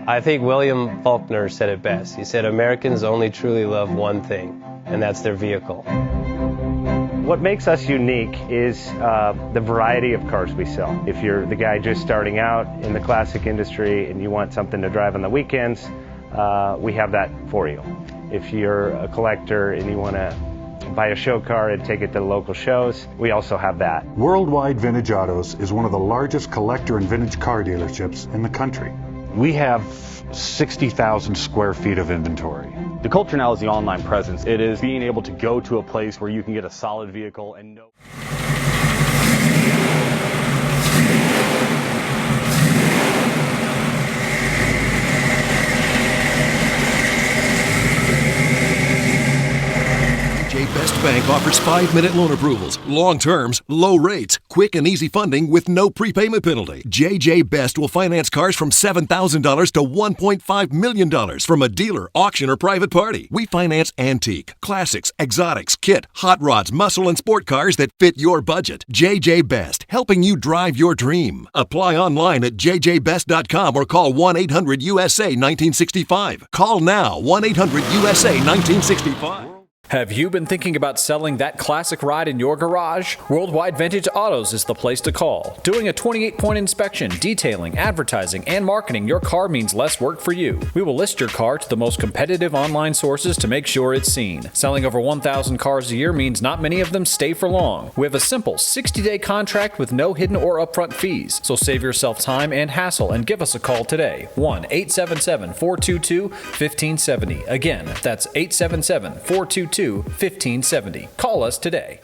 I think William Faulkner said it best. He said, Americans only truly love one thing, and that's their vehicle. What makes us unique is the variety of cars we sell. If you're the guy just starting out in the classic industry and you want something to drive on the weekends, we have that for you. If you're a collector and you want to buy a show car and take it to the local shows, we also have that. Worldwide Vintage Autos is one of the largest collector and vintage car dealerships in the country. We have 60,000 square feet of inventory. The culture now is the online presence. It is being able to go to a place where you can get a solid vehicle and know. JJ Best Bank offers 5-minute loan approvals, long terms, low rates, quick and easy funding with no prepayment penalty. JJ Best will finance cars from $7,000 to $1.5 million from a dealer, auction, or private party. We finance antique, classics, exotics, kit, hot rods, muscle, and sport cars that fit your budget. JJ Best, helping you drive your dream. Apply online at jjbest.com or call 1-800-USA-1965. Call now, 1-800-USA-1965. Have you been thinking about selling that classic ride in your garage? Worldwide Vintage Autos is the place to call. Doing a 28-point inspection, detailing, advertising, and marketing your car means less work for you. We will list your car to the most competitive online sources to make sure it's seen. Selling over 1,000 cars a year means not many of them stay for long. We have a simple 60-day contract with no hidden or upfront fees. So save yourself time and hassle and give us a call today. 1-877-422-1570. Again, that's 877-422-1570. Call us today.